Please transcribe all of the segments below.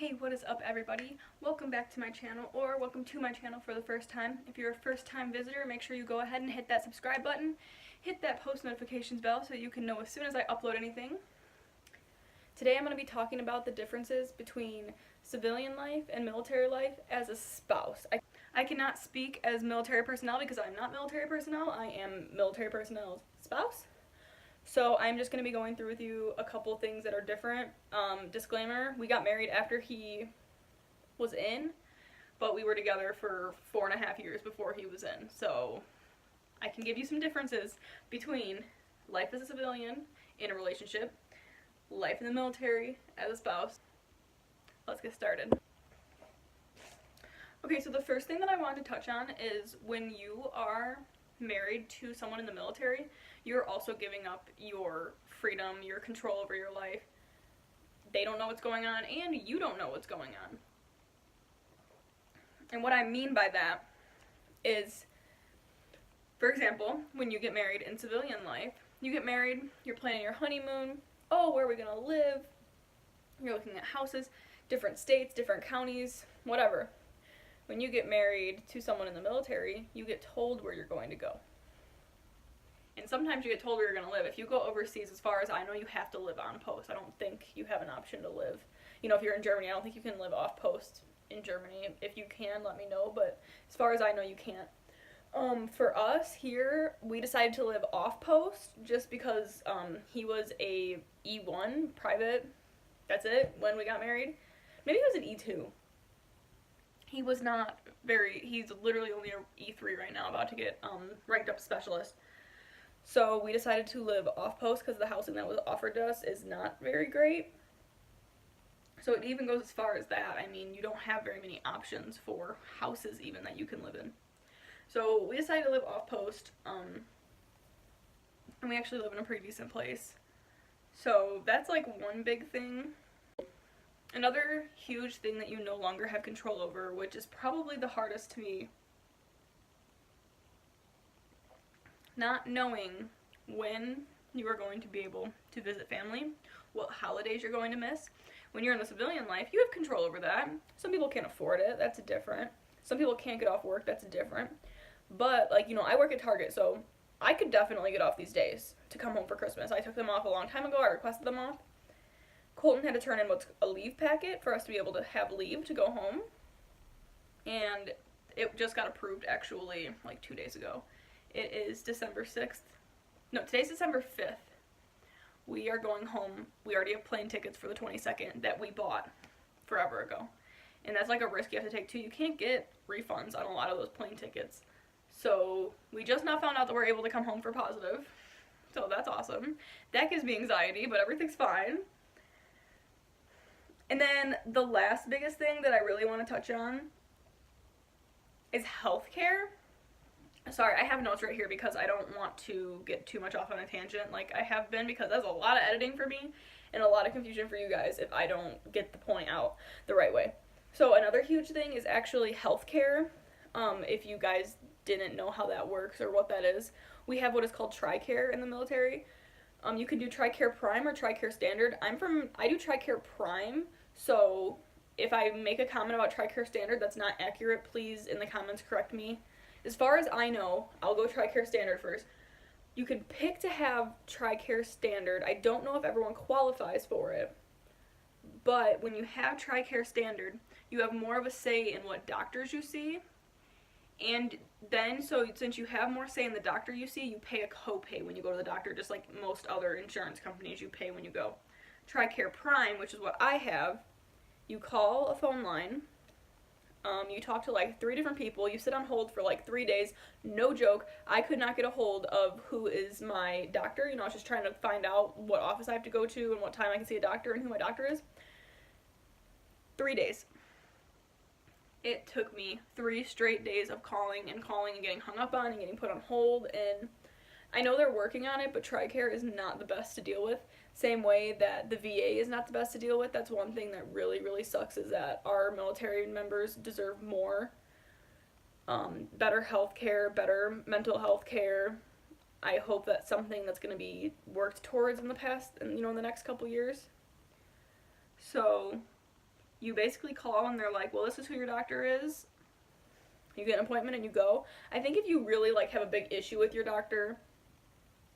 Hey, what is up everybody? Welcome back to my channel, or welcome to my channel for the first time. If you're a first time visitor, make sure you go ahead and hit that subscribe button, hit that post notifications bell so you can know as soon as I upload anything. Today I'm going to be talking about the differences between civilian life and military life as a spouse. I cannot speak as military personnel because I'm not military personnel, I am military personnel's spouse. So I'm just going to be going through with you a couple things that are different. Disclaimer, we got married after he was in, but we were together for 4.5 years before he was in. So I can give you some differences between life as a civilian in a relationship, life in the military as a spouse. Let's get started. Okay, so the first thing that I wanted to touch on is when you are married to someone in the military, you're also giving up your freedom, your control over your life. They don't know what's going on, and you don't know what's going on. And what I mean by that is, for example, when you get married in civilian life, you get married, you're planning your honeymoon. Oh, where are we going to live? You're looking at houses, different states, different counties, whatever. When you get married to someone in the military, you get told where you're going to go. And sometimes you get told where you're going to live. If you go overseas, as far as I know, you have to live on post. I don't think you have an option to live. You know, if you're in Germany, I don't think you can live off post in Germany. If you can, let me know. But as far as I know, you can't. For us here, we decided to live off post just because he was a E1 private. That's it, when we got married. Maybe he was an E2. He was not he's literally only an E3 right now, about to get ranked up specialist. So we decided to live off post because the housing that was offered to us is not very great. So it even goes as far as that. I mean, you don't have very many options for houses even that you can live in. So we decided to live off post, and we actually live in a pretty decent place. So that's like one big thing. Another huge thing that you no longer have control over, which is probably the hardest to me, not knowing when you are going to be able to visit family, what holidays you're going to miss. When you're in the civilian life, you have control over that. Some people can't afford it, that's different. Some people can't get off work, that's different. But, like, you know, I work at Target, so I could definitely get off these days to come home for Christmas. I took them off a long time ago, I requested them off. Colton had to turn in what's a leave packet for us to be able to have leave to go home. And it just got approved actually like 2 days ago. It is December 6th. No, today's December 5th. We are going home. We already have plane tickets for the 22nd that we bought forever ago. And that's like a risk you have to take too. You can't get refunds on a lot of those plane tickets. So we just now found out that we're able to come home for positive. So that's awesome. That gives me anxiety, but everything's fine. And then the last biggest thing that I really want to touch on is healthcare. Sorry, I have notes right here because I don't want to get too much off on a tangent like I have been, because that's a lot of editing for me and a lot of confusion for you guys if I don't get the point out the right way. So another huge thing is actually healthcare. If you guys didn't know how that works or what that is, we have what is called TRICARE in the military. You can do TRICARE Prime or TRICARE Standard. I do TRICARE Prime, so if I make a comment about TRICARE Standard that's not accurate, please in the comments correct me. As far as I know, I'll go TRICARE Standard first. You can pick to have TRICARE Standard. I don't know if everyone qualifies for it, but when you have TRICARE Standard, you have more of a say in what doctors you see. And then, so since you have more say in the doctor you see, you pay a copay when you go to the doctor, just like most other insurance companies you pay when you go. TRICARE Prime, which is what I have, you call a phone line, you talk to like 3 different people, you sit on hold for like 3 days, no joke. I could not get a hold of who is my doctor. You know, I was just trying to find out what office I have to go to and what time I can see a doctor and who my doctor is. 3 days. It took me 3 straight days of calling and getting hung up on and getting put on hold, and I know they're working on it, but TRICARE is not the best to deal with. Same way that the VA is not the best to deal with. That's one thing that really, really sucks, is that our military members deserve more. Better health care, better mental health care. I hope that's something that's going to be worked towards in the next couple years. So You basically call and they're like, well, this is who your doctor is. You get an appointment and you go. I think if you really like have a big issue with your doctor,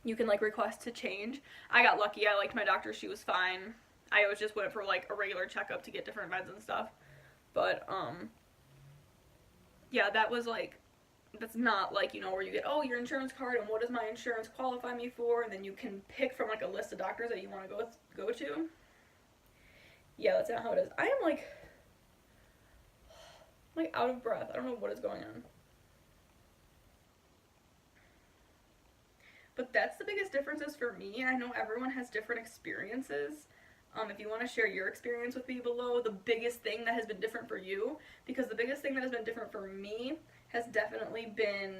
you can like request to change. I got lucky. I liked my doctor. She was fine. I always just went for like a regular checkup to get different meds and stuff. But yeah, that was like, that's not like, you know, where you get, oh, your insurance card and what does my insurance qualify me for, and then you can pick from like a list of doctors that you want to go to. Yeah, that's not how it is. I am like out of breath. I don't know what is going on. But that's the biggest differences for me. I know everyone has different experiences. If you want to share your experience with me below, the biggest thing that has been different for you, because the biggest thing that has been different for me has definitely been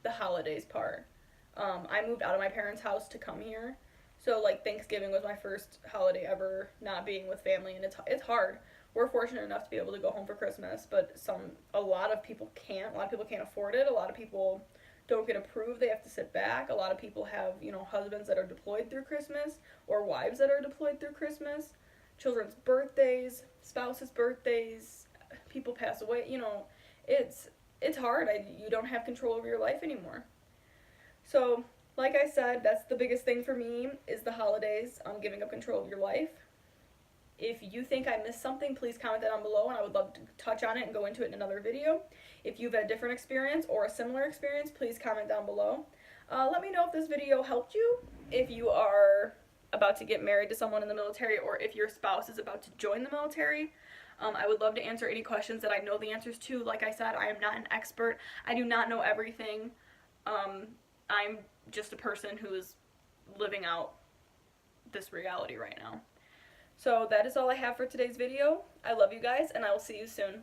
the holidays part. I moved out of my parents' house to come here, so like Thanksgiving was my first holiday ever not being with family, and it's hard. We're fortunate enough to be able to go home for Christmas, but a lot of people can't. A lot of people can't afford it. A lot of people don't get approved. They have to sit back. A lot of people have, you know, husbands that are deployed through Christmas or wives that are deployed through Christmas. Children's birthdays, spouses' birthdays, people pass away. You know, it's hard. You don't have control over your life anymore. So, like I said, that's the biggest thing for me is the holidays, giving up control of your life. If you think I missed something, please comment that down below, and I would love to touch on it and go into it in another video. If you've had a different experience or a similar experience, please comment down below. Let me know if this video helped you, if you are about to get married to someone in the military, or if your spouse is about to join the military. I would love to answer any questions that I know the answers to. Like I said, I am not an expert. I do not know everything. I'm just a person who is living out this reality right now. So that is all I have for today's video. I love you guys, and I will see you soon.